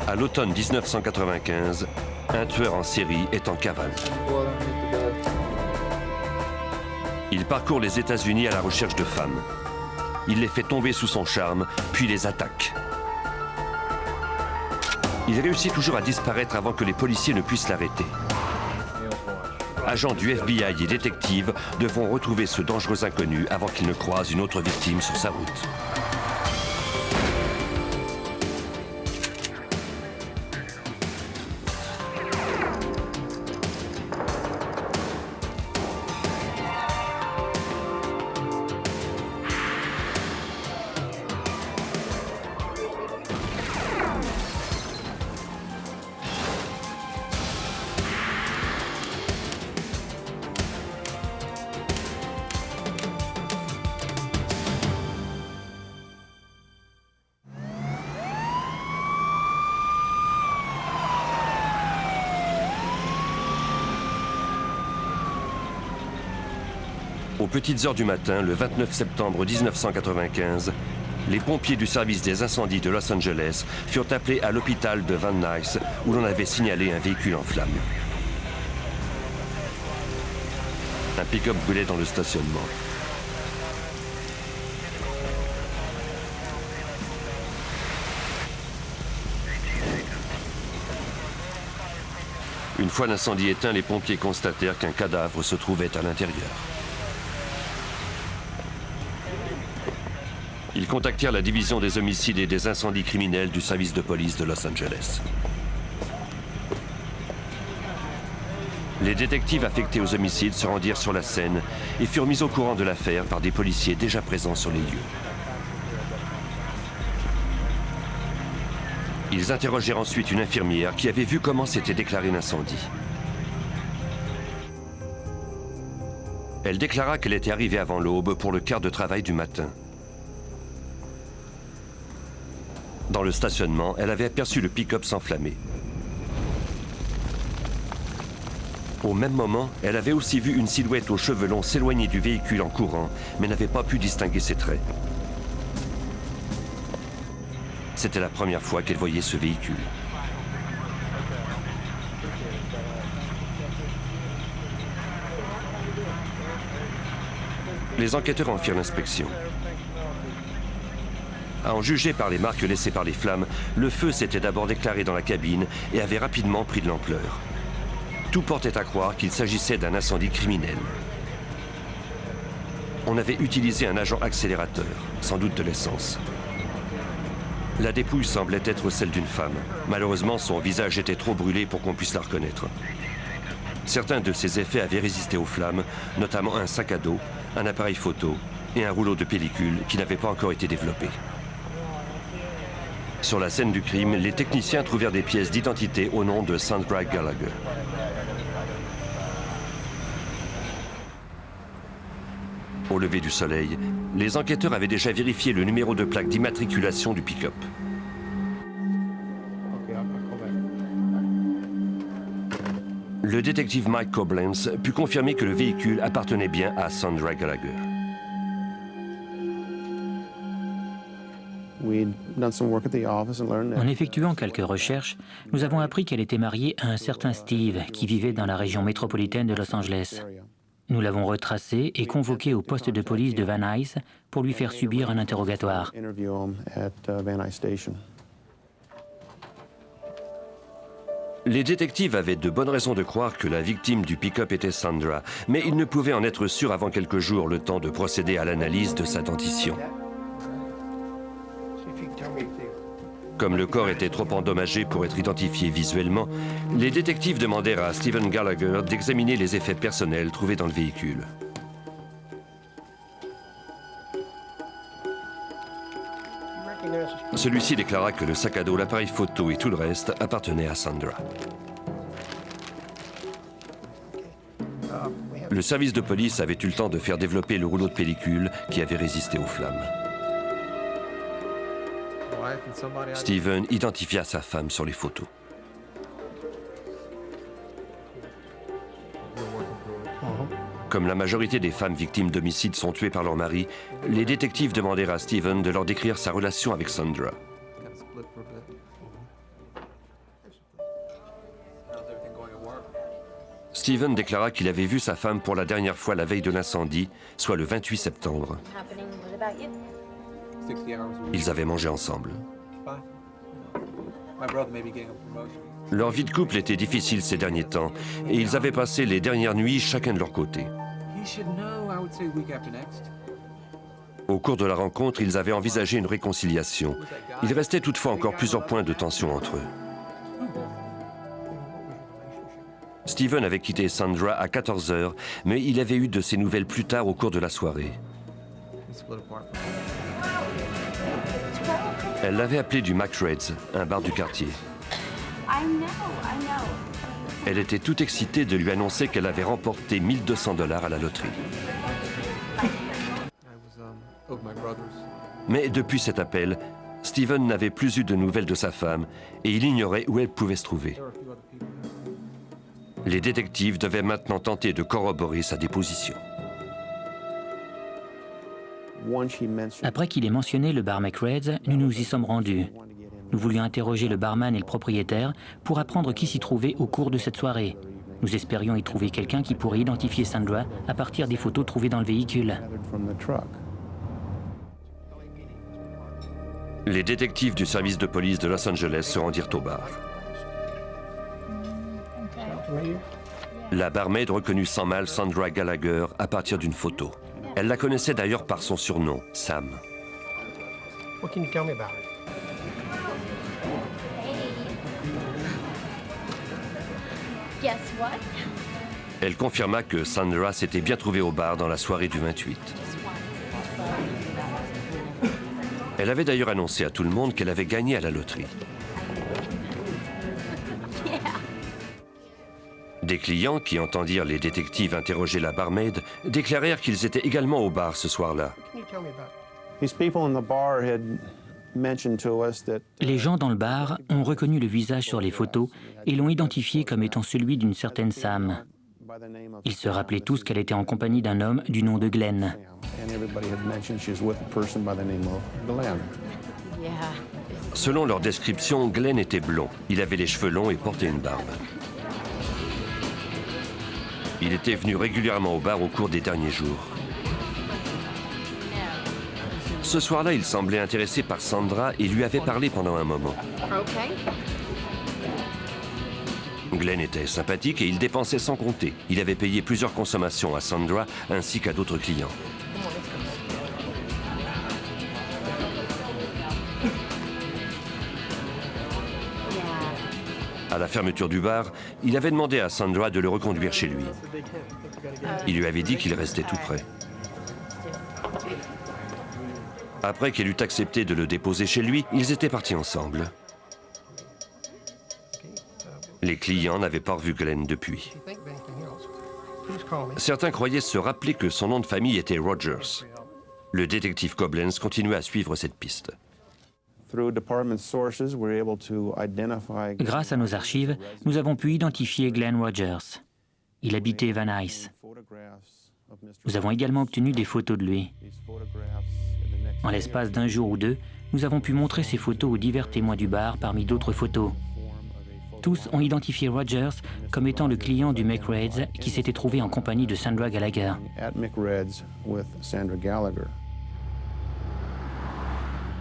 À l'automne 1995, un tueur en série est en cavale. Il parcourt les États-Unis à la recherche de femmes. Il les fait tomber sous son charme, puis les attaque. Il réussit toujours à disparaître avant que les policiers ne puissent l'arrêter. Agents du FBI et détectives devront retrouver ce dangereux inconnu avant qu'il ne croise une autre victime sur sa route. Aux petites heures du matin, le 29 septembre 1995, les pompiers du service des incendies de Los Angeles furent appelés à l'hôpital de Van Nuys où l'on avait signalé un véhicule en flammes. Un pick-up brûlait dans le stationnement. Une fois l'incendie éteint, les pompiers constatèrent qu'un cadavre se trouvait à l'intérieur. Ils contactèrent la division des homicides et des incendies criminels du service de police de Los Angeles. Les détectives affectés aux homicides se rendirent sur la scène et furent mis au courant de l'affaire par des policiers déjà présents sur les lieux. Ils interrogèrent ensuite une infirmière qui avait vu comment s'était déclaré l'incendie. Elle déclara qu'elle était arrivée avant l'aube pour le quart de travail du matin. Dans le stationnement, elle avait aperçu le pick-up s'enflammer. Au même moment, elle avait aussi vu une silhouette aux cheveux longs s'éloigner du véhicule en courant, mais n'avait pas pu distinguer ses traits. C'était la première fois qu'elle voyait ce véhicule. Les enquêteurs en firent l'inspection. À en juger par les marques laissées par les flammes, le feu s'était d'abord déclaré dans la cabine et avait rapidement pris de l'ampleur. Tout portait à croire qu'il s'agissait d'un incendie criminel. On avait utilisé un agent accélérateur, sans doute de l'essence. La dépouille semblait être celle d'une femme. Malheureusement, son visage était trop brûlé pour qu'on puisse la reconnaître. Certains de ses effets avaient résisté aux flammes, notamment un sac à dos, un appareil photo et un rouleau de pellicule qui n'avait pas encore été développé. Sur la scène du crime, les techniciens trouvèrent des pièces d'identité au nom de Sandra Gallagher. Au lever du soleil, les enquêteurs avaient déjà vérifié le numéro de plaque d'immatriculation du pick-up. Le détective Mike Koblenz put confirmer que le véhicule appartenait bien à Sandra Gallagher. En effectuant quelques recherches, nous avons appris qu'elle était mariée à un certain Steve qui vivait dans la région métropolitaine de Los Angeles. Nous l'avons retracé et convoqué au poste de police de Van Nuys pour lui faire subir un interrogatoire. Les détectives avaient de bonnes raisons de croire que la victime du pick-up était Sandra, mais ils ne pouvaient en être sûrs avant quelques jours, le temps de procéder à l'analyse de sa dentition. Comme le corps était trop endommagé pour être identifié visuellement, les détectives demandèrent à Stephen Gallagher d'examiner les effets personnels trouvés dans le véhicule. Celui-ci déclara que le sac à dos, l'appareil photo et tout le reste appartenaient à Sandra. Le service de police avait eu le temps de faire développer le rouleau de pellicule qui avait résisté aux flammes. Stephen identifia sa femme sur les photos. Comme la majorité des femmes victimes d'homicides sont tuées par leur mari, les détectives demandèrent à Stephen de leur décrire sa relation avec Sandra. Steven déclara qu'il avait vu sa femme pour la dernière fois la veille de l'incendie, soit le 28 septembre. Ils avaient mangé ensemble. Leur vie de couple était difficile ces derniers temps et ils avaient passé les dernières nuits chacun de leur côté. Au cours de la rencontre, ils avaient envisagé une réconciliation. Il restait toutefois encore plusieurs points de tension entre eux. Steven avait quitté Sandra à 14 h, mais il avait eu de ses nouvelles plus tard au cours de la soirée. Elle l'avait appelé du McRed's, un bar du quartier. Elle était toute excitée de lui annoncer qu'elle avait remporté 1 200 $ à la loterie. Mais depuis cet appel, Steven n'avait plus eu de nouvelles de sa femme et il ignorait où elle pouvait se trouver. Les détectives devaient maintenant tenter de corroborer sa déposition. Après qu'il ait mentionné le bar McRed's, nous nous y sommes rendus. Nous voulions interroger le barman et le propriétaire pour apprendre qui s'y trouvait au cours de cette soirée. Nous espérions y trouver quelqu'un qui pourrait identifier Sandra à partir des photos trouvées dans le véhicule. Les détectives du service de police de Los Angeles se rendirent au bar. La barmaid reconnut sans mal Sandra Gallagher à partir d'une photo. Elle la connaissait d'ailleurs par son surnom, Sam. What can you tell me about it? Guess what? Elle confirma que Sandra s'était bien trouvée au bar dans la soirée du 28. Elle avait d'ailleurs annoncé à tout le monde qu'elle avait gagné à la loterie. Des clients qui entendirent les détectives interroger la barmaid déclarèrent qu'ils étaient également au bar ce soir-là. Les gens dans le bar ont reconnu le visage sur les photos et l'ont identifié comme étant celui d'une certaine Sam. Ils se rappelaient tous qu'elle était en compagnie d'un homme du nom de Glenn. Selon leur description, Glenn était blond. Il avait les cheveux longs et portait une barbe. Il était venu régulièrement au bar au cours des derniers jours. Ce soir-là, il semblait intéressé par Sandra et lui avait parlé pendant un moment. Glenn était sympathique et il dépensait sans compter. Il avait payé plusieurs consommations à Sandra ainsi qu'à d'autres clients. À la fermeture du bar, il avait demandé à Sandra de le reconduire chez lui. Il lui avait dit qu'il restait tout près. Après qu'elle eut accepté de le déposer chez lui, ils étaient partis ensemble. Les clients n'avaient pas revu Glenn depuis. Certains croyaient se rappeler que son nom de famille était Rogers. Le détective Koblenz continuait à suivre cette piste. Grâce à nos archives, nous avons pu identifier Glenn Rogers. Il habitait Van Nuys. Nous avons également obtenu des photos de lui. En l'espace d'un jour ou deux, nous avons pu montrer ces photos aux divers témoins du bar parmi d'autres photos. Tous ont identifié Rogers comme étant le client du McRed's qui s'était trouvé en compagnie de Sandra Gallagher.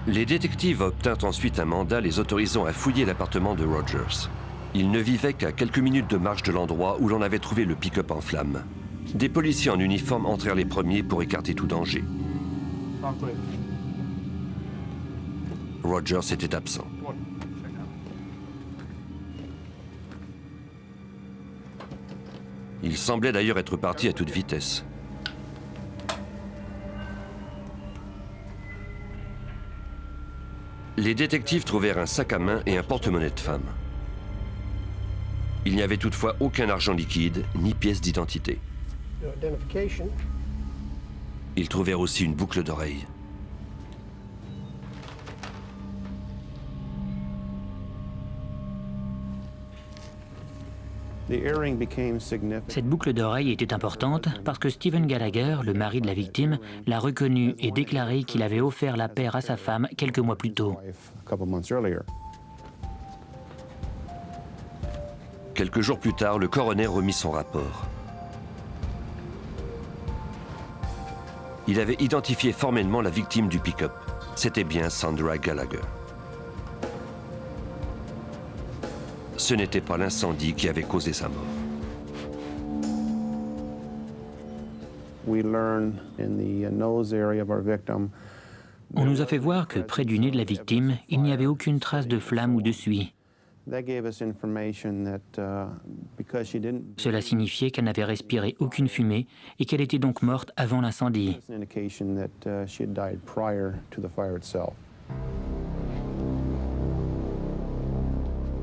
Les détectives obtinrent ensuite un mandat les autorisant à fouiller l'appartement de Rogers. Il ne vivait qu'à quelques minutes de marche de l'endroit où l'on avait trouvé le pick-up en flammes. Des policiers en uniforme entrèrent les premiers pour écarter tout danger. Rogers était absent. Il semblait d'ailleurs être parti à toute vitesse. Les détectives trouvèrent un sac à main et un porte-monnaie de femme. Il n'y avait toutefois aucun argent liquide, ni pièce d'identité. Ils trouvèrent aussi une boucle d'oreille. Cette boucle d'oreille était importante parce que Steven Gallagher, le mari de la victime, l'a reconnue et déclaré qu'il avait offert la paire à sa femme quelques mois plus tôt. Quelques jours plus tard, le coroner remit son rapport. Il avait identifié formellement la victime du pick-up. C'était bien Sandra Gallagher. Ce n'était pas l'incendie qui avait causé sa mort. On nous a fait voir que près du nez de la victime, il n'y avait aucune trace de flamme ou de suie. Cela signifiait qu'elle n'avait respiré aucune fumée et qu'elle était donc morte avant l'incendie.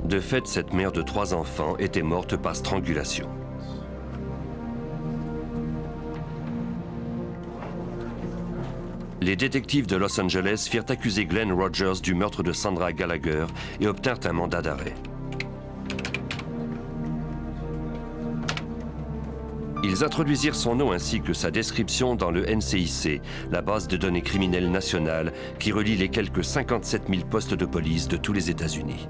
De fait, cette mère de 3 enfants était morte par strangulation. Les détectives de Los Angeles firent accuser Glenn Rogers du meurtre de Sandra Gallagher et obtinrent un mandat d'arrêt. Ils introduisirent son nom ainsi que sa description dans le NCIC, la base de données criminelles nationale qui relie les quelques 57 000 postes de police de tous les États-Unis.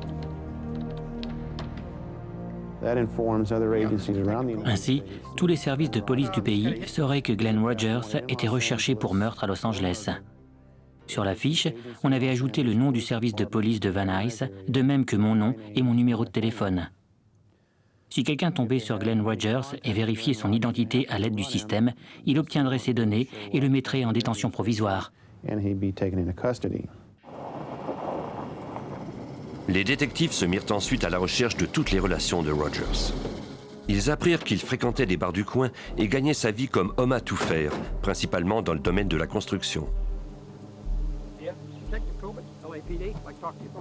Ainsi, tous les services de police du pays sauraient que Glenn Rogers était recherché pour meurtre à Los Angeles. Sur la fiche, on avait ajouté le nom du service de police de Van Nuys, de même que mon nom et mon numéro de téléphone. Si quelqu'un tombait sur Glenn Rogers et vérifiait son identité à l'aide du système, il obtiendrait ces données et le mettrait en détention provisoire. Les détectives se mirent ensuite à la recherche de toutes les relations de Rogers. Ils apprirent qu'il fréquentait des bars du coin et gagnait sa vie comme homme à tout faire, principalement dans le domaine de la construction.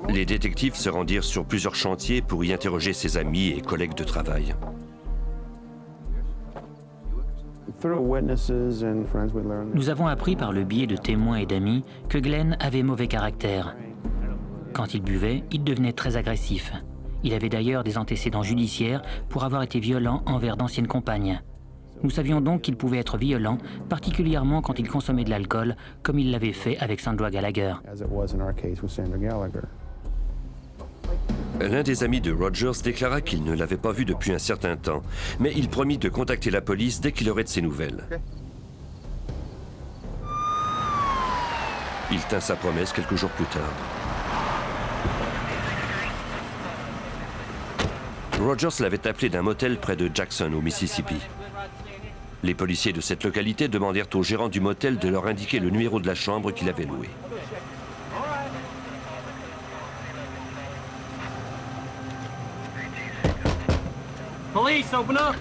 Les détectives se rendirent sur plusieurs chantiers pour y interroger ses amis et collègues de travail. Nous avons appris par le biais de témoins et d'amis que Glenn avait mauvais caractère. Quand il buvait, il devenait très agressif. Il avait d'ailleurs des antécédents judiciaires pour avoir été violent envers d'anciennes compagnes. Nous savions donc qu'il pouvait être violent, particulièrement quand il consommait de l'alcool, comme il l'avait fait avec Sandra Gallagher. L'un des amis de Rogers déclara qu'il ne l'avait pas vu depuis un certain temps, mais il promit de contacter la police dès qu'il aurait de ses nouvelles. Il tint sa promesse quelques jours plus tard. Rogers l'avait appelé d'un motel près de Jackson, au Mississippi. Les policiers de cette localité demandèrent au gérant du motel de leur indiquer le numéro de la chambre qu'il avait louée. Police, open up!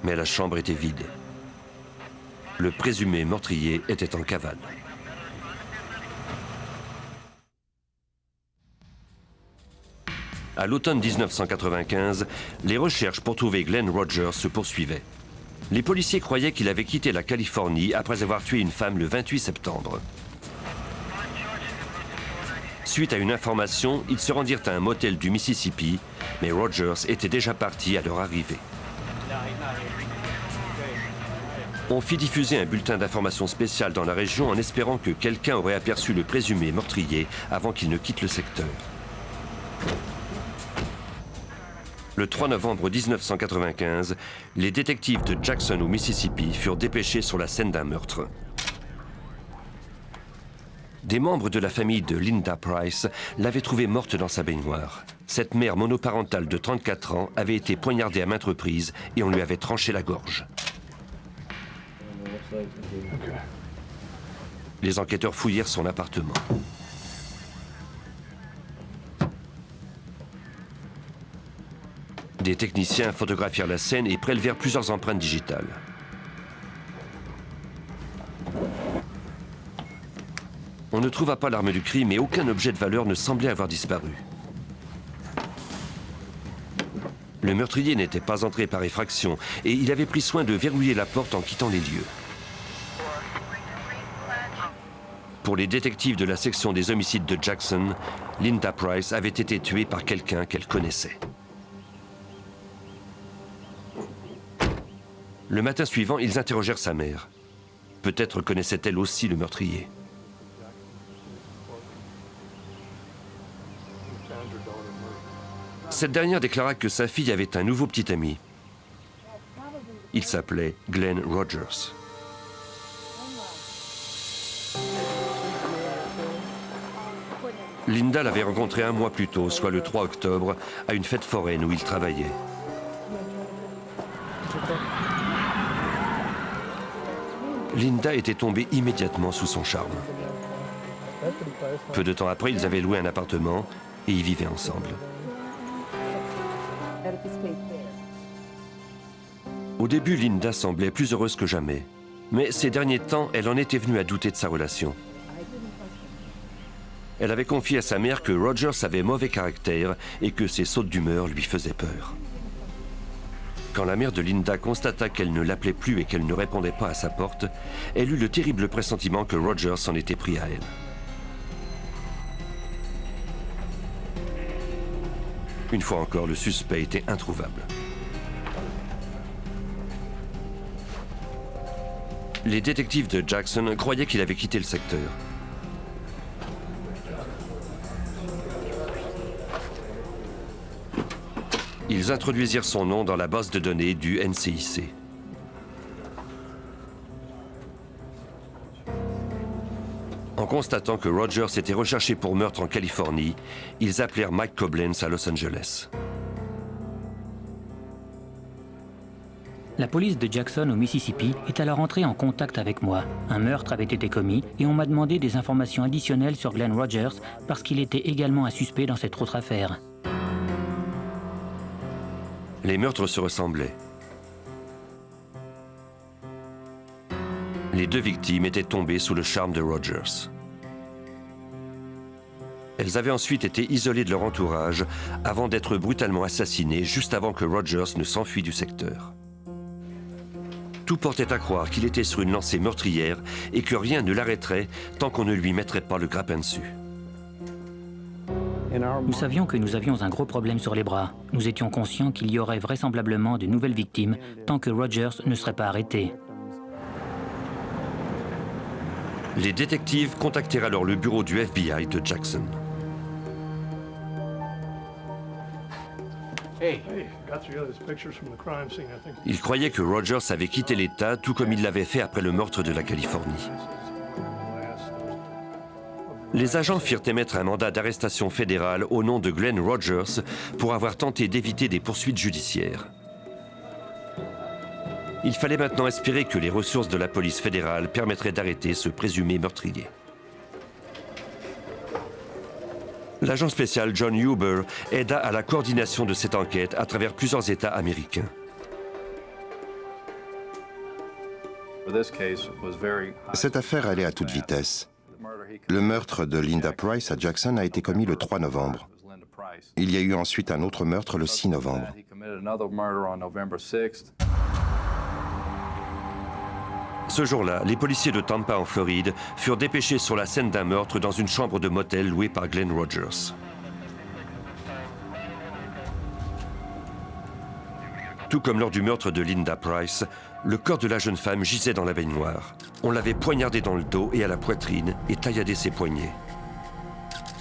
Mais la chambre était vide. Le présumé meurtrier était en cavale. À l'automne 1995, les recherches pour trouver Glenn Rogers se poursuivaient. Les policiers croyaient qu'il avait quitté la Californie après avoir tué une femme le 28 septembre. Suite à une information, ils se rendirent à un motel du Mississippi, mais Rogers était déjà parti à leur arrivée. On fit diffuser un bulletin d'information spécial dans la région en espérant que quelqu'un aurait aperçu le présumé meurtrier avant qu'il ne quitte le secteur. Le 3 novembre 1995, les détectives de Jackson au Mississippi furent dépêchés sur la scène d'un meurtre. Des membres de la famille de Linda Price l'avaient trouvée morte dans sa baignoire. Cette mère monoparentale de 34 ans avait été poignardée à maintes reprises et on lui avait tranché la gorge. Les enquêteurs fouillèrent son appartement. Des techniciens photographièrent la scène et prélevèrent plusieurs empreintes digitales. On ne trouva pas l'arme du crime et aucun objet de valeur ne semblait avoir disparu. Le meurtrier n'était pas entré par effraction et il avait pris soin de verrouiller la porte en quittant les lieux. Pour les détectives de la section des homicides de Jackson, Linda Price avait été tuée par quelqu'un qu'elle connaissait. Le matin suivant, ils interrogèrent sa mère. Peut-être connaissait-elle aussi le meurtrier. Cette dernière déclara que sa fille avait un nouveau petit ami. Il s'appelait Glenn Rogers. Linda l'avait rencontré un mois plus tôt, soit le 3 octobre, à une fête foraine où il travaillait. Linda était tombée immédiatement sous son charme. Peu de temps après, ils avaient loué un appartement et y vivaient ensemble. Au début, Linda semblait plus heureuse que jamais. Mais ces derniers temps, elle en était venue à douter de sa relation. Elle avait confié à sa mère que Rogers avait mauvais caractère et que ses sautes d'humeur lui faisaient peur. Quand la mère de Linda constata qu'elle ne l'appelait plus et qu'elle ne répondait pas à sa porte, elle eut le terrible pressentiment que Rogers s'en était pris à elle. Une fois encore, le suspect était introuvable. Les détectives de Jackson croyaient qu'il avait quitté le secteur. Ils introduisirent son nom dans la base de données du NCIC. En constatant que Rogers était recherché pour meurtre en Californie, ils appelèrent Mike Koblenz à Los Angeles. La police de Jackson au Mississippi est alors entrée en contact avec moi. Un meurtre avait été commis et on m'a demandé des informations additionnelles sur Glenn Rogers parce qu'il était également un suspect dans cette autre affaire. Les meurtres se ressemblaient. Les deux victimes étaient tombées sous le charme de Rogers. Elles avaient ensuite été isolées de leur entourage avant d'être brutalement assassinées juste avant que Rogers ne s'enfuit du secteur. Tout portait à croire qu'il était sur une lancée meurtrière et que rien ne l'arrêterait tant qu'on ne lui mettrait pas le grappin dessus. Nous savions que nous avions un gros problème sur les bras. Nous étions conscients qu'il y aurait vraisemblablement de nouvelles victimes tant que Rogers ne serait pas arrêté. Les détectives contactèrent alors le bureau du FBI de Jackson. Ils croyaient que Rogers avait quitté l'État tout comme il l'avait fait après le meurtre de la Californie. Les agents firent émettre un mandat d'arrestation fédérale au nom de Glenn Rogers pour avoir tenté d'éviter des poursuites judiciaires. Il fallait maintenant espérer que les ressources de la police fédérale permettraient d'arrêter ce présumé meurtrier. L'agent spécial John Huber aida à la coordination de cette enquête à travers plusieurs États américains. Cette affaire allait à toute vitesse. Le meurtre de Linda Price à Jackson a été commis le 3 novembre. Il y a eu ensuite un autre meurtre le 6 novembre. Ce jour-là, les policiers de Tampa en Floride furent dépêchés sur la scène d'un meurtre dans une chambre de motel louée par Glenn Rogers. Tout comme lors du meurtre de Linda Price, le corps de la jeune femme gisait dans la baignoire. On l'avait poignardé dans le dos et à la poitrine et tailladé ses poignets.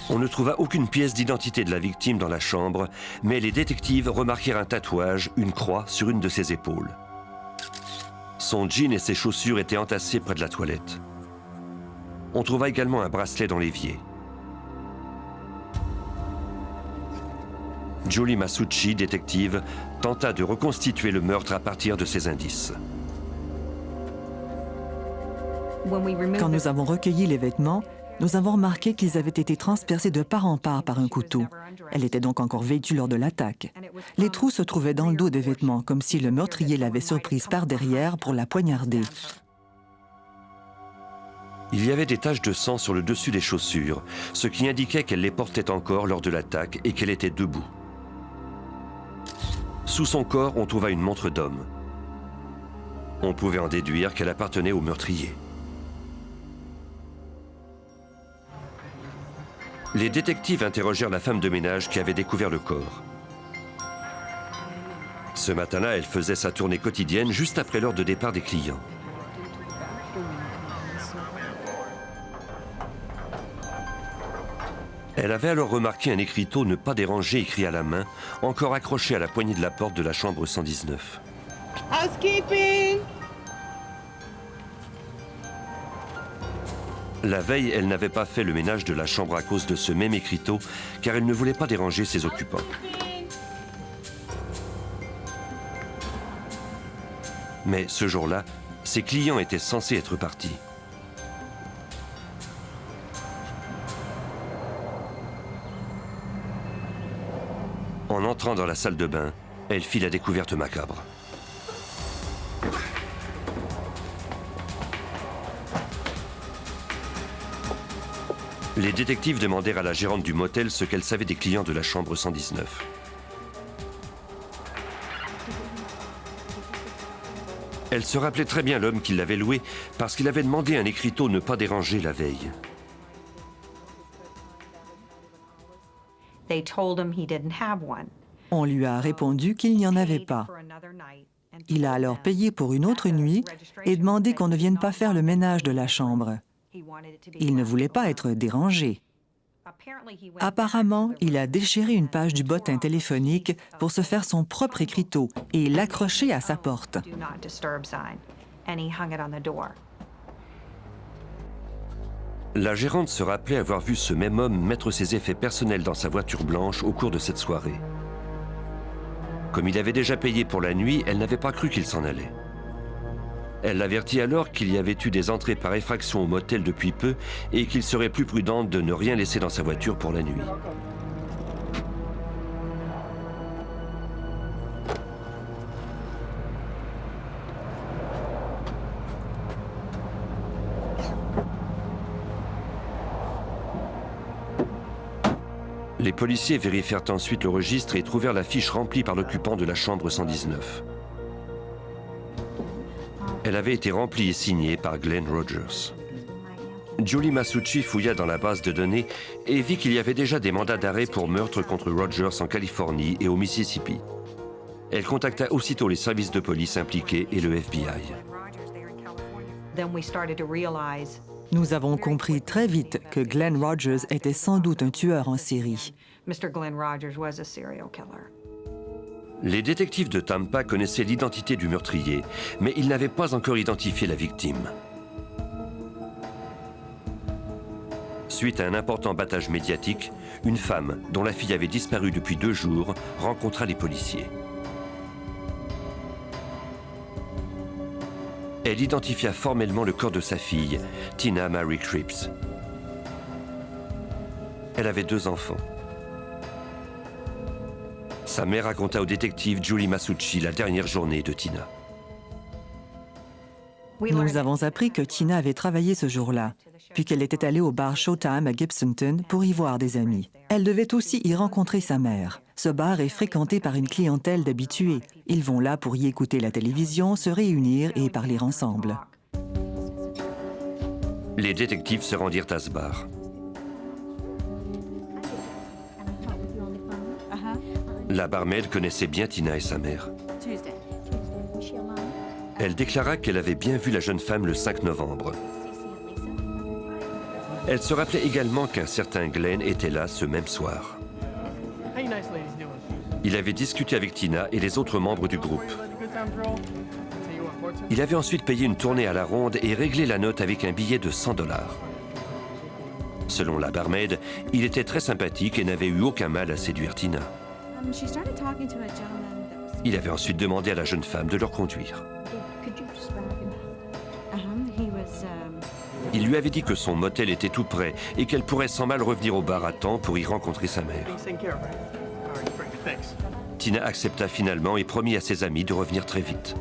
On ne trouva aucune pièce d'identité de la victime dans la chambre, mais les détectives remarquèrent un tatouage, une croix, sur une de ses épaules. Son jean et ses chaussures étaient entassés près de la toilette. On trouva également un bracelet dans l'évier. Julie Masucci, détective, tenta de reconstituer le meurtre à partir de ces indices. Quand nous avons recueilli les vêtements, nous avons remarqué qu'ils avaient été transpercés de part en part par un couteau. Elle était donc encore vêtue lors de l'attaque. Les trous se trouvaient dans le dos des vêtements, comme si le meurtrier l'avait surprise par derrière pour la poignarder. Il y avait des taches de sang sur le dessus des chaussures, ce qui indiquait qu'elle les portait encore lors de l'attaque et qu'elle était debout. Sous son corps, on trouva une montre d'homme. On pouvait en déduire qu'elle appartenait au meurtrier. Les détectives interrogèrent la femme de ménage qui avait découvert le corps. Ce matin-là, elle faisait sa tournée quotidienne juste après l'heure de départ des clients. Elle avait alors remarqué un écriteau « Ne pas déranger » écrit à la main, encore accroché à la poignée de la porte de la chambre 119. Housekeeping! La veille, elle n'avait pas fait le ménage de la chambre à cause de ce même écriteau, car elle ne voulait pas déranger ses occupants. Mais ce jour-là, ses clients étaient censés être partis. En entrant dans la salle de bain, elle fit la découverte macabre. Les détectives demandèrent à la gérante du motel ce qu'elle savait des clients de la chambre 119. Elle se rappelait très bien l'homme qui l'avait loué parce qu'il avait demandé à un écriteau « Ne pas déranger » la veille. On lui a répondu qu'il n'y en avait pas. Il a alors payé pour une autre nuit et demandé qu'on ne vienne pas faire le ménage de la chambre. Il ne voulait pas être dérangé. Apparemment, il a déchiré une page du bottin téléphonique pour se faire son propre écriteau et l'accrocher à sa porte. La gérante se rappelait avoir vu ce même homme mettre ses effets personnels dans sa voiture blanche au cours de cette soirée. Comme il avait déjà payé pour la nuit, elle n'avait pas cru qu'il s'en allait. Elle l'avertit alors qu'il y avait eu des entrées par effraction au motel depuis peu et qu'il serait plus prudent de ne rien laisser dans sa voiture pour la nuit. Les policiers vérifièrent ensuite le registre et trouvèrent la fiche remplie par l'occupant de la chambre 119. Elle avait été remplie et signée par Glenn Rogers. Julie Masucci fouilla dans la base de données et vit qu'il y avait déjà des mandats d'arrêt pour meurtre contre Rogers en Californie et au Mississippi. Elle contacta aussitôt les services de police impliqués et le FBI. Nous avons compris très vite que Glenn Rogers était sans doute un tueur en série. Les détectives de Tampa connaissaient l'identité du meurtrier, mais ils n'avaient pas encore identifié la victime. Suite à un important battage médiatique, une femme, dont la fille avait disparu depuis 2 jours, rencontra les policiers. Elle identifia formellement le corps de sa fille, Tina Mary Cripps. Elle avait 2 enfants. Sa mère raconta au détective Julie Masucci la dernière journée de Tina. Nous avons appris que Tina avait travaillé ce jour-là, puis qu'elle était allée au bar Showtime à Gibsonton pour y voir des amis. Elle devait aussi y rencontrer sa mère. Ce bar est fréquenté par une clientèle d'habitués. Ils vont là pour y écouter la télévision, se réunir et parler ensemble. Les détectives se rendirent à ce bar. La barmaid connaissait bien Tina et sa mère. Elle déclara qu'elle avait bien vu la jeune femme le 5 novembre. Elle se rappelait également qu'un certain Glenn était là ce même soir. Il avait discuté avec Tina et les autres membres du groupe. Il avait ensuite payé une tournée à la ronde et réglé la note avec un billet de $100. Selon la barmaid, il était très sympathique et n'avait eu aucun mal à séduire Tina. Il avait ensuite demandé à la jeune femme de le conduire. Il lui avait dit que son motel était tout près et qu'elle pourrait sans mal revenir au bar à temps pour y rencontrer sa mère. Tina accepta finalement et promit à ses amis de revenir très vite.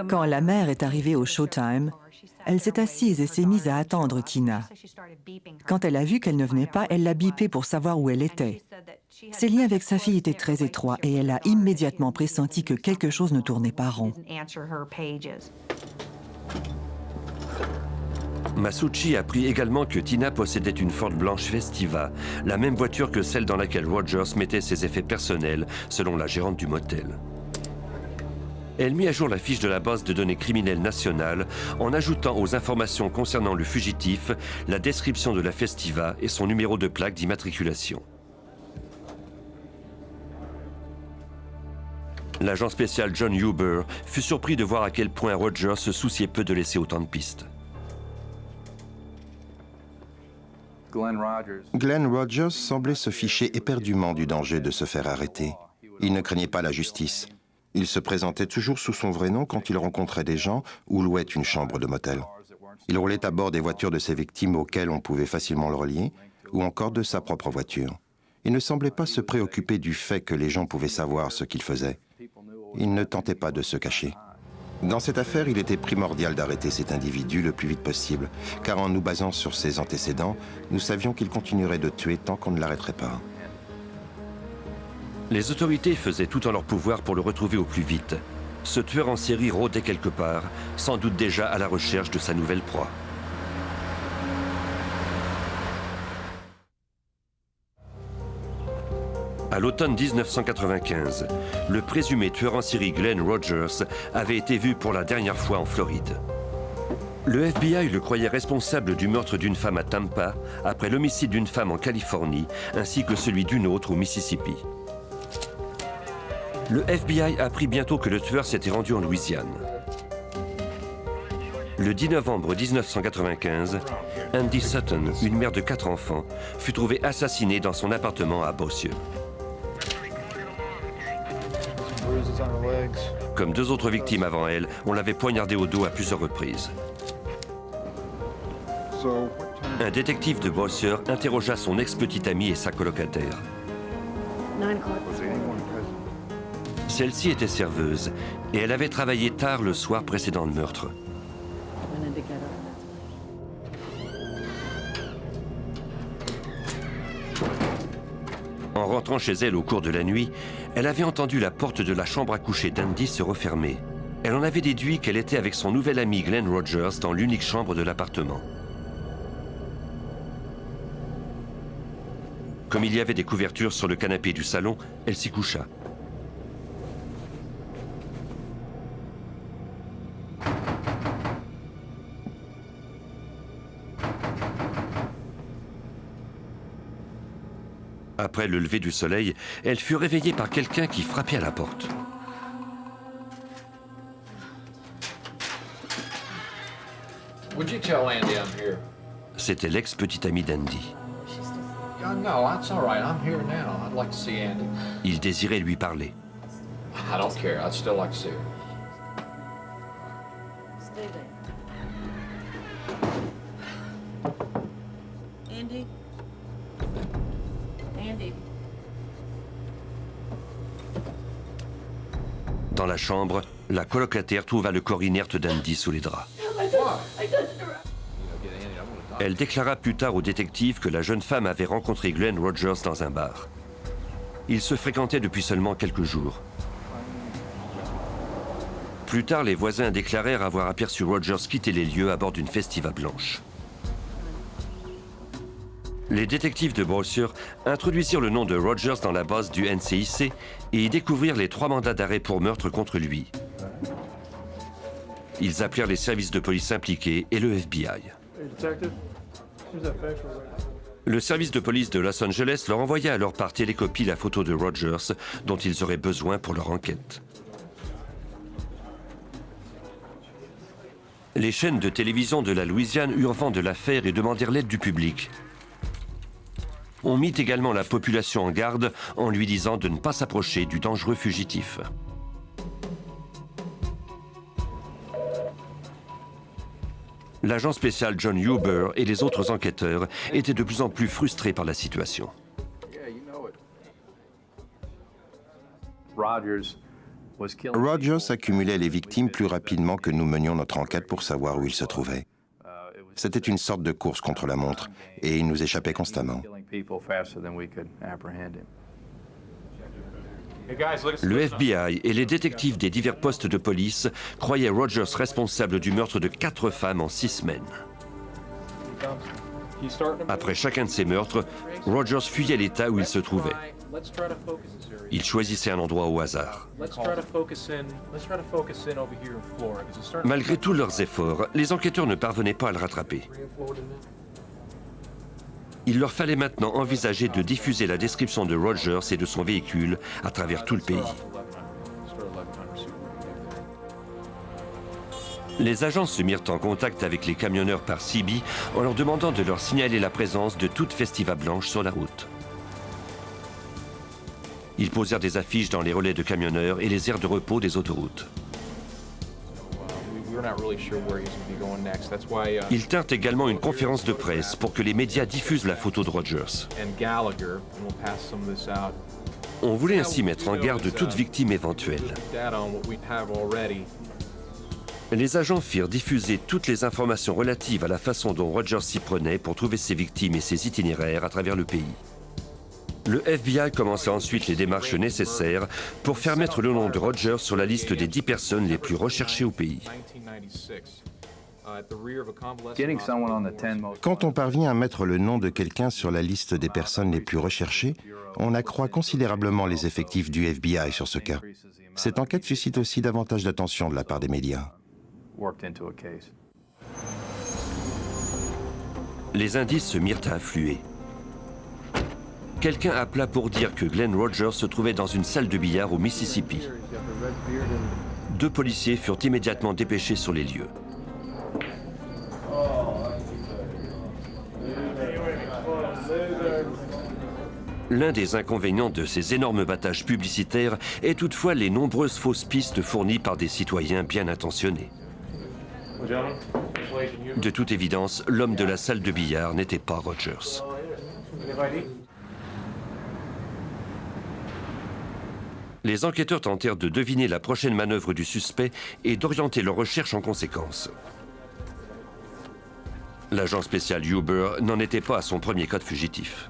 Quand la mère est arrivée au Showtime, elle s'est assise et s'est mise à attendre Tina. Quand elle a vu qu'elle ne venait pas, elle l'a bipé pour savoir où elle était. Ses liens avec sa fille étaient très étroits et elle a immédiatement pressenti que quelque chose ne tournait pas rond. Masucci apprit également que Tina possédait une Ford blanche Festiva, la même voiture que celle dans laquelle Rogers mettait ses effets personnels, selon la gérante du motel. Elle mit à jour la fiche de la base de données criminelle nationale en ajoutant aux informations concernant le fugitif la description de la festiva et son numéro de plaque d'immatriculation. L'agent spécial John Huber fut surpris de voir à quel point Rogers se souciait peu de laisser autant de pistes. Glenn Rogers semblait se ficher éperdument du danger de se faire arrêter. Il ne craignait pas la justice. Il se présentait toujours sous son vrai nom quand il rencontrait des gens ou louait une chambre de motel. Il roulait à bord des voitures de ses victimes auxquelles on pouvait facilement le relier, ou encore de sa propre voiture. Il ne semblait pas se préoccuper du fait que les gens pouvaient savoir ce qu'il faisait. Il ne tentait pas de se cacher. Dans cette affaire, il était primordial d'arrêter cet individu le plus vite possible, car en nous basant sur ses antécédents, nous savions qu'il continuerait de tuer tant qu'on ne l'arrêterait pas. Les autorités faisaient tout en leur pouvoir pour le retrouver au plus vite. Ce tueur en série rôdait quelque part, sans doute déjà à la recherche de sa nouvelle proie. À l'automne 1995, le présumé tueur en série Glenn Rogers avait été vu pour la dernière fois en Floride. Le FBI le croyait responsable du meurtre d'une femme à Tampa, après l'homicide d'une femme en Californie, ainsi que celui d'une autre au Mississippi. Le FBI apprit bientôt que le tueur s'était rendu en Louisiane. Le 10 novembre 1995, Andy Sutton, une mère de 4 enfants, fut trouvée assassinée dans son appartement à Bossier. Comme 2 autres victimes avant elle, on l'avait poignardée au dos à plusieurs reprises. Un détective de Bossier interrogea son ex-petite amie et sa colocataire. Celle-ci était serveuse et elle avait travaillé tard le soir précédent le meurtre. En rentrant chez elle au cours de la nuit, elle avait entendu la porte de la chambre à coucher d'Andy se refermer. Elle en avait déduit qu'elle était avec son nouvel ami Glenn Rogers dans l'unique chambre de l'appartement. Comme il y avait des couvertures sur le canapé du salon, elle s'y coucha. Après le lever du soleil, elle fut réveillée par quelqu'un qui frappait à la porte. C'était l'ex-petite amie d'Andy. Il désirait lui parler. Andy? Andy. Dans la chambre, la colocataire trouva le corps inerte d'Andy sous les draps. Elle déclara plus tard au détective que la jeune femme avait rencontré Glenn Rogers dans un bar. Ils se fréquentaient depuis seulement quelques jours. Plus tard, les voisins déclarèrent avoir aperçu Rogers quitter les lieux à bord d'une festiva blanche. Les détectives de Bossier introduisirent le nom de Rogers dans la base du NCIC et y découvrirent les 3 mandats d'arrêt pour meurtre contre lui. Ils appelèrent les services de police impliqués et le FBI. Le service de police de Los Angeles leur envoya alors par télécopie la photo de Rogers dont ils auraient besoin pour leur enquête. Les chaînes de télévision de la Louisiane eurent vent de l'affaire et demandèrent l'aide du public. On mit également la population en garde en lui disant de ne pas s'approcher du dangereux fugitif. L'agent spécial John Huber et les autres enquêteurs étaient de plus en plus frustrés par la situation. Rogers accumulait les victimes plus rapidement que nous menions notre enquête pour savoir où il se trouvait. C'était une sorte de course contre la montre, et il nous échappait constamment. Le FBI et les détectives des divers postes de police croyaient Rogers responsable du meurtre de 4 femmes en 6 semaines. Après chacun de ces meurtres, Rogers fuyait l'État où il se trouvait. Il choisissait un endroit au hasard. Malgré tous leurs efforts, les enquêteurs ne parvenaient pas à le rattraper. Il leur fallait maintenant envisager de diffuser la description de Rogers et de son véhicule à travers tout le pays. Les agents se mirent en contact avec les camionneurs par CB en leur demandant de leur signaler la présence de toute Festiva blanche sur la route. Ils posèrent des affiches dans les relais de camionneurs et les aires de repos des autoroutes. Ils tinrent également une conférence de presse pour que les médias diffusent la photo de Rogers. On voulait ainsi mettre en garde toute victime éventuelle. Les agents firent diffuser toutes les informations relatives à la façon dont Rogers s'y prenait pour trouver ses victimes et ses itinéraires à travers le pays. Le FBI commença ensuite les démarches nécessaires pour faire mettre le nom de Rogers sur la liste des 10 personnes les plus recherchées au pays. Quand on parvient à mettre le nom de quelqu'un sur la liste des personnes les plus recherchées, on accroît considérablement les effectifs du FBI sur ce cas. Cette enquête suscite aussi davantage d'attention de la part des médias. Les indices se mirent à affluer. Quelqu'un appela pour dire que Glenn Rogers se trouvait dans une salle de billard au Mississippi. 2 policiers furent immédiatement dépêchés sur les lieux. L'un des inconvénients de ces énormes battages publicitaires est toutefois les nombreuses fausses pistes fournies par des citoyens bien intentionnés. De toute évidence, l'homme de la salle de billard n'était pas Rogers. Les enquêteurs tentèrent de deviner la prochaine manœuvre du suspect et d'orienter leurs recherches en conséquence. L'agent spécial Huber n'en était pas à son premier cas de fugitif.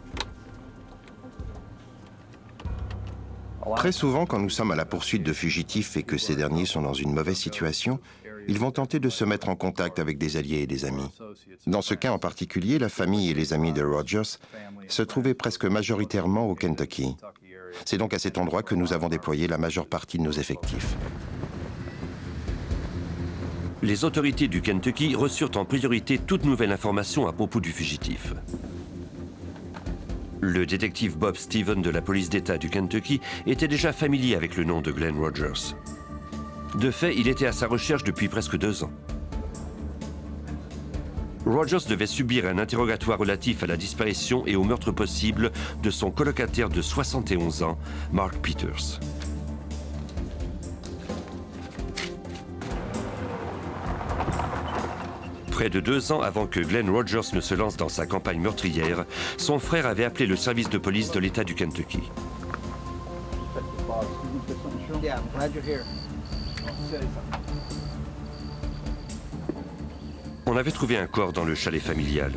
Très souvent, quand nous sommes à la poursuite de fugitifs et que ces derniers sont dans une mauvaise situation, ils vont tenter de se mettre en contact avec des alliés et des amis. Dans ce cas en particulier, la famille et les amis de Rogers se trouvaient presque majoritairement au Kentucky. C'est donc à cet endroit que nous avons déployé la majeure partie de nos effectifs. Les autorités du Kentucky reçurent en priorité toute nouvelle information à propos du fugitif. Le détective Bob Stevens de la police d'État du Kentucky était déjà familier avec le nom de Glenn Rogers. De fait, il était à sa recherche depuis presque 2 ans. Rogers devait subir un interrogatoire relatif à la disparition et au meurtre possible de son colocataire de 71 ans, Mark Peters. Près de 2 ans avant que Glenn Rogers ne se lance dans sa campagne meurtrière, son frère avait appelé le service de police de l'État du Kentucky. On avait trouvé un corps dans le chalet familial.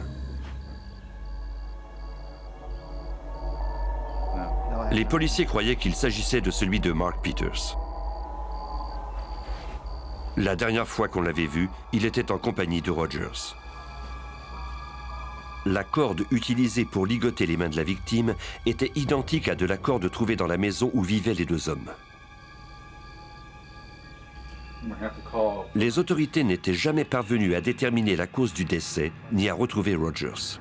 Les policiers croyaient qu'il s'agissait de celui de Mark Peters. La dernière fois qu'on l'avait vu, il était en compagnie de Rogers. La corde utilisée pour ligoter les mains de la victime était identique à de la corde trouvée dans la maison où vivaient les 2 hommes. Les autorités n'étaient jamais parvenues à déterminer la cause du décès ni à retrouver Rogers.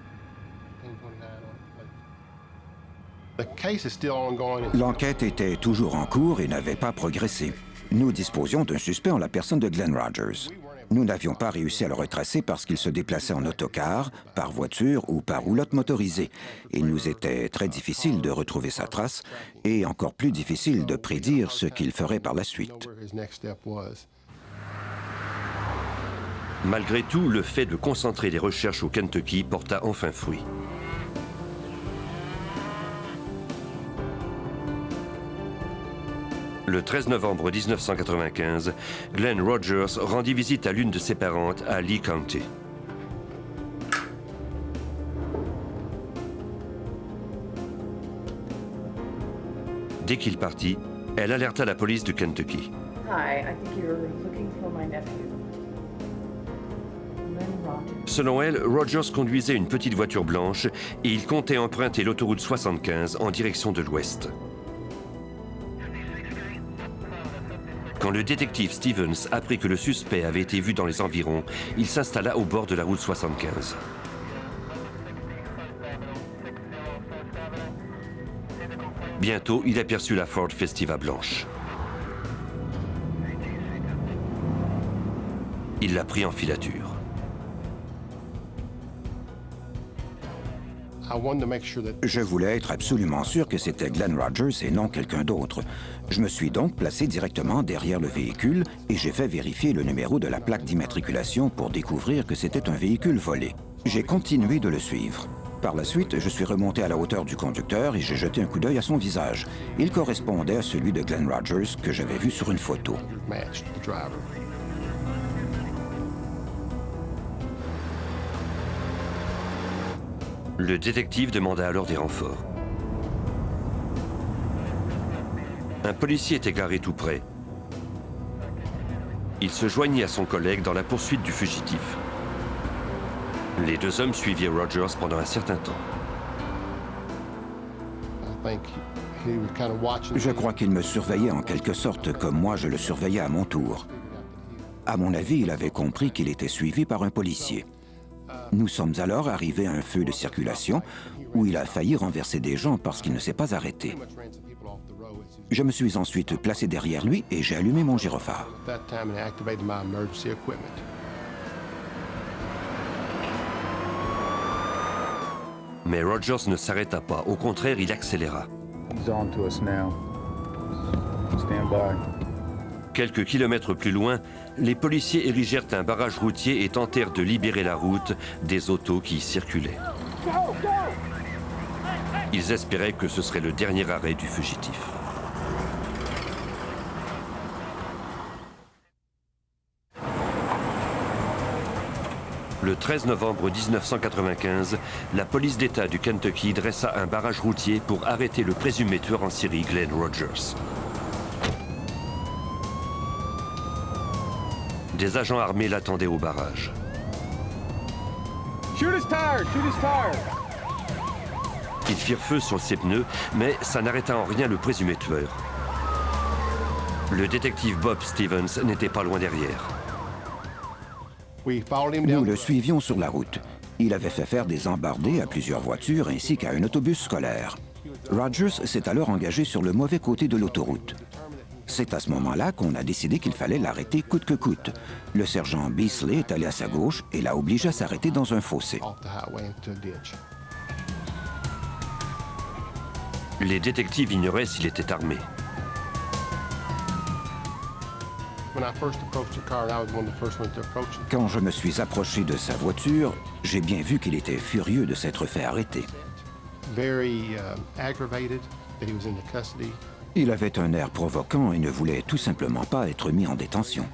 L'enquête était toujours en cours et n'avait pas progressé. Nous disposions d'un suspect en la personne de Glenn Rogers. Nous n'avions pas réussi à le retracer parce qu'il se déplaçait en autocar, par voiture ou par roulotte motorisée. Il nous était très difficile de retrouver sa trace et encore plus difficile de prédire ce qu'il ferait par la suite. Malgré tout, le fait de concentrer les recherches au Kentucky porta enfin fruit. Le 13 novembre 1995, Glenn Rogers rendit visite à l'une de ses parentes à Lee County. Dès qu'il partit, elle alerta la police du Kentucky. Hi, I think you're looking for my nephew. Glenn Rogers. Selon elle, Rogers conduisait une petite voiture blanche et il comptait emprunter l'autoroute 75 en direction de l'ouest. Quand le détective Stevens apprit que le suspect avait été vu dans les environs, il s'installa au bord de la route 75. Bientôt, il aperçut la Ford Festiva blanche. Il la prit en filature. Je voulais être absolument sûr que c'était Glenn Rogers et non quelqu'un d'autre. Je me suis donc placé directement derrière le véhicule et j'ai fait vérifier le numéro de la plaque d'immatriculation pour découvrir que c'était un véhicule volé. J'ai continué de le suivre. Par la suite, je suis remonté à la hauteur du conducteur et j'ai jeté un coup d'œil à son visage. Il correspondait à celui de Glenn Rogers que j'avais vu sur une photo. Le détective demanda alors des renforts. Un policier était garé tout près. Il se joignit à son collègue dans la poursuite du fugitif. Les deux hommes suivirent Rogers pendant un certain temps. Je crois qu'il me surveillait en quelque sorte comme moi je le surveillais à mon tour. À mon avis, il avait compris qu'il était suivi par un policier. Nous sommes alors arrivés à un feu de circulation où il a failli renverser des gens parce qu'il ne s'est pas arrêté. Je me suis ensuite placé derrière lui et j'ai allumé mon gyrophare. Mais Rogers ne s'arrêta pas. Au contraire, il accéléra. Quelques kilomètres plus loin, les policiers érigèrent un barrage routier et tentèrent de libérer la route des autos qui y circulaient. Ils espéraient que ce serait le dernier arrêt du fugitif. Le 13 novembre 1995, la police d'État du Kentucky dressa un barrage routier pour arrêter le présumé tueur en série Glenn Rogers. Des agents armés l'attendaient au barrage. Ils firent feu sur ses pneus, mais ça n'arrêta en rien le présumé tueur. Le détective Bob Stevens n'était pas loin derrière. Nous le suivions sur la route. Il avait fait faire des embardées à plusieurs voitures ainsi qu'à un autobus scolaire. Rogers s'est alors engagé sur le mauvais côté de l'autoroute. C'est à ce moment-là qu'on a décidé qu'il fallait l'arrêter coûte que coûte. Le sergent Beasley est allé à sa gauche et l'a obligé à s'arrêter dans un fossé. Les détectives ignoraient s'il était armé. Quand je me suis approché de sa voiture, j'ai bien vu qu'il était furieux de s'être fait arrêter. Il avait un air provoquant et ne voulait tout simplement pas être mis en détention.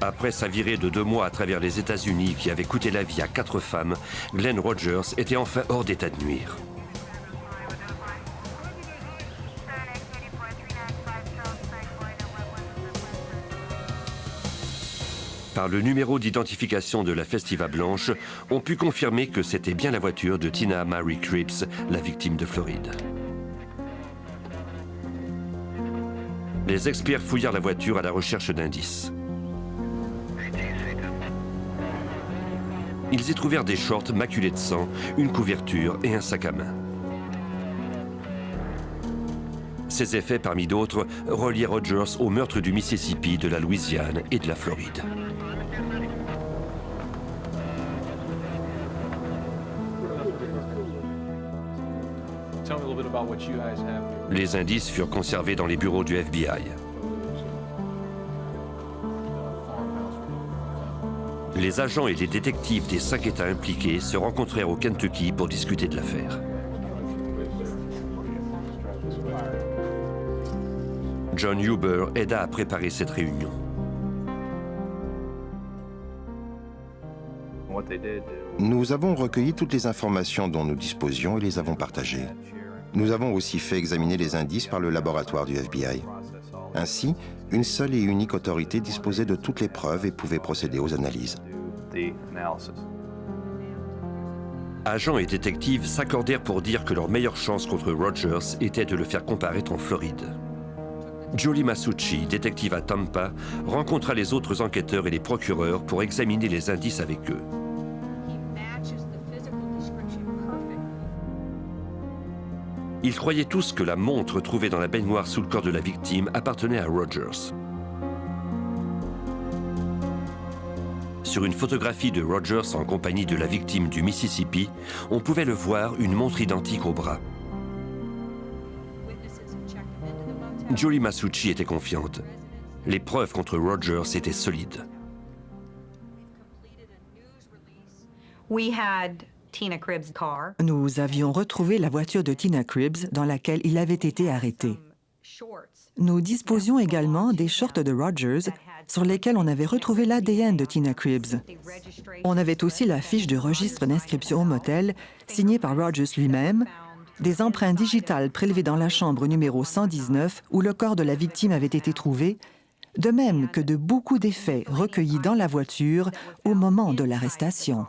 Après sa virée de 2 mois à travers les États-Unis qui avait coûté la vie à 4 femmes, Glenn Rogers était enfin hors d'état de nuire. Par le numéro d'identification de la Festiva blanche, on put confirmer que c'était bien la voiture de Tina Mary Cripps, la victime de Floride. Les experts fouillèrent la voiture à la recherche d'indices. Ils y trouvèrent des shorts maculés de sang, une couverture et un sac à main. Ces effets, parmi d'autres, reliaient Rogers au meurtre du Mississippi, de la Louisiane et de la Floride. Les indices furent conservés dans les bureaux du FBI. Les agents et les détectives des 5 États impliqués se rencontrèrent au Kentucky pour discuter de l'affaire. John Huber aida à préparer cette réunion. Nous avons recueilli toutes les informations dont nous disposions et les avons partagées. Nous avons aussi fait examiner les indices par le laboratoire du FBI. Ainsi, une seule et unique autorité disposait de toutes les preuves et pouvait procéder aux analyses. Agents et détectives s'accordèrent pour dire que leur meilleure chance contre Rogers était de le faire comparaître en Floride. Julie Masucci, détective à Tampa, rencontra les autres enquêteurs et les procureurs pour examiner les indices avec eux. Ils croyaient tous que la montre trouvée dans la baignoire sous le corps de la victime appartenait à Rogers. Sur une photographie de Rogers en compagnie de la victime du Mississippi, on pouvait le voir, une montre identique au bras. Julie Masucci était confiante. Les preuves contre Rogers étaient solides. Nous avions retrouvé la voiture de Tina Cribbs dans laquelle il avait été arrêté. Nous disposions également des shorts de Rogers sur lesquels on avait retrouvé l'ADN de Tina Cribbs. On avait aussi la fiche de registre d'inscription au motel signée par Rogers lui-même, des empreintes digitales prélevées dans la chambre numéro 119 où le corps de la victime avait été trouvé, de même que de beaucoup d'effets recueillis dans la voiture au moment de l'arrestation.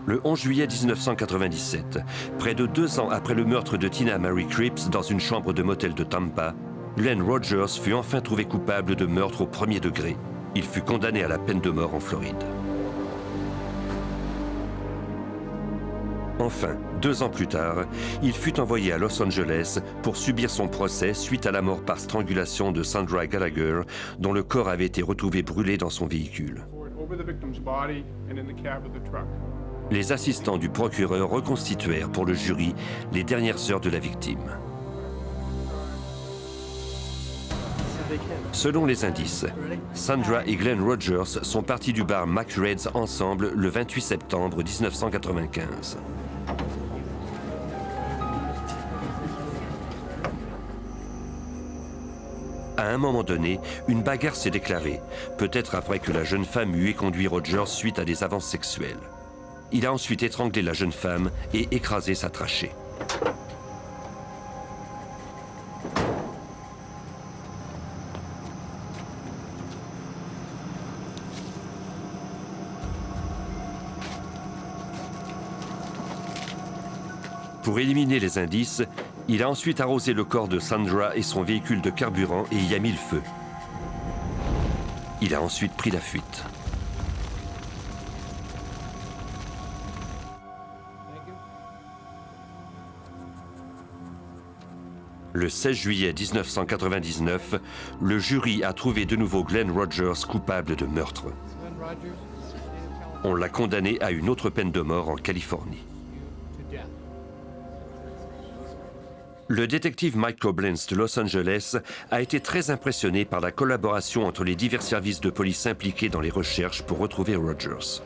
Le 11 juillet 1997, près de 2 ans après le meurtre de Tina Mary Cribbs dans une chambre de motel de Tampa, Glenn Rogers fut enfin trouvé coupable de meurtre au premier degré. Il fut condamné à la peine de mort en Floride. Enfin, 2 ans plus tard, il fut envoyé à Los Angeles pour subir son procès suite à la mort par strangulation de Sandra Gallagher, dont le corps avait été retrouvé brûlé dans son véhicule. Les assistants du procureur reconstituèrent pour le jury les dernières heures de la victime. Selon les indices, Sandra et Glenn Rogers sont partis du bar McRae's ensemble le 28 septembre 1995. À un moment donné, une bagarre s'est déclarée, peut-être après que la jeune femme eut conduit Rogers suite à des avances sexuelles. Il a ensuite étranglé la jeune femme et écrasé sa trachée. Pour éliminer les indices, il a ensuite arrosé le corps de Sandra et son véhicule de carburant et y a mis le feu. Il a ensuite pris la fuite. Le 16 juillet 1999, le jury a trouvé de nouveau Glenn Rogers coupable de meurtre. On l'a condamné à une autre peine de mort en Californie. Le détective Mike Koblenz de Los Angeles a été très impressionné par la collaboration entre les divers services de police impliqués dans les recherches pour retrouver Rogers.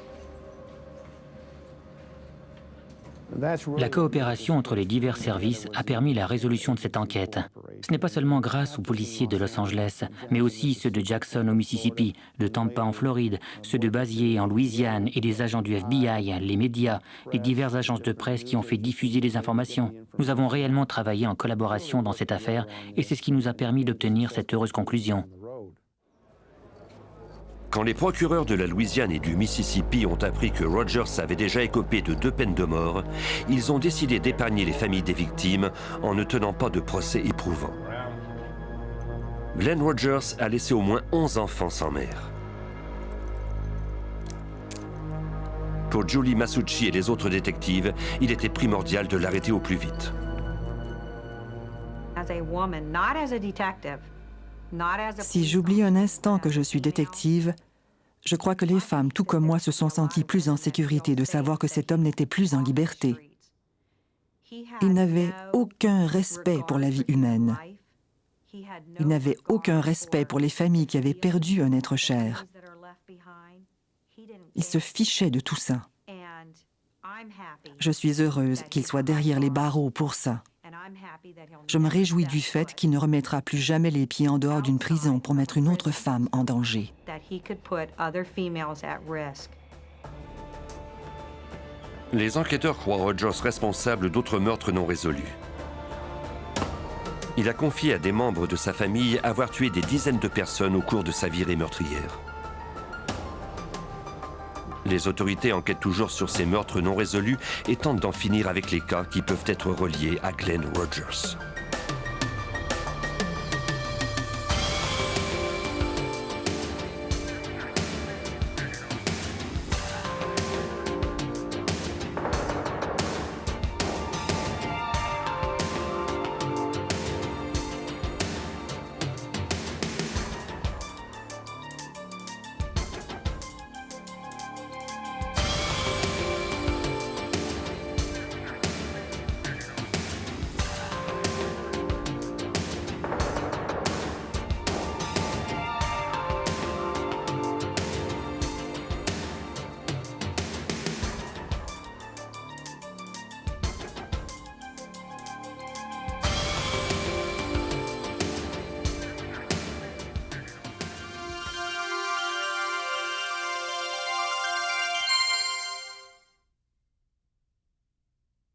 La coopération entre les divers services a permis la résolution de cette enquête. Ce n'est pas seulement grâce aux policiers de Los Angeles, mais aussi ceux de Jackson au Mississippi, de Tampa en Floride, ceux de Bazier en Louisiane et des agents du FBI, les médias, les diverses agences de presse qui ont fait diffuser les informations. Nous avons réellement travaillé en collaboration dans cette affaire et c'est ce qui nous a permis d'obtenir cette heureuse conclusion. Quand les procureurs de la Louisiane et du Mississippi ont appris que Rogers avait déjà écopé de 2 peines de mort, ils ont décidé d'épargner les familles des victimes en ne tenant pas de procès éprouvant. Glenn Rogers a laissé au moins 11 enfants sans mère. Pour Julie Masucci et les autres détectives, il était primordial de l'arrêter au plus vite. Si j'oublie un instant que je suis détective, je crois que les femmes, tout comme moi, se sont senties plus en sécurité de savoir que cet homme n'était plus en liberté. Il n'avait aucun respect pour la vie humaine. Il n'avait aucun respect pour les familles qui avaient perdu un être cher. Il se fichait de tout ça. Je suis heureuse qu'il soit derrière les barreaux pour ça. Je me réjouis du fait qu'il ne remettra plus jamais les pieds en dehors d'une prison pour mettre une autre femme en danger. Les enquêteurs croient Rogers responsable d'autres meurtres non résolus. Il a confié à des membres de sa famille avoir tué des dizaines de personnes au cours de sa virée meurtrière. Les autorités enquêtent toujours sur ces meurtres non résolus et tentent d'en finir avec les cas qui peuvent être reliés à Glenn Rogers.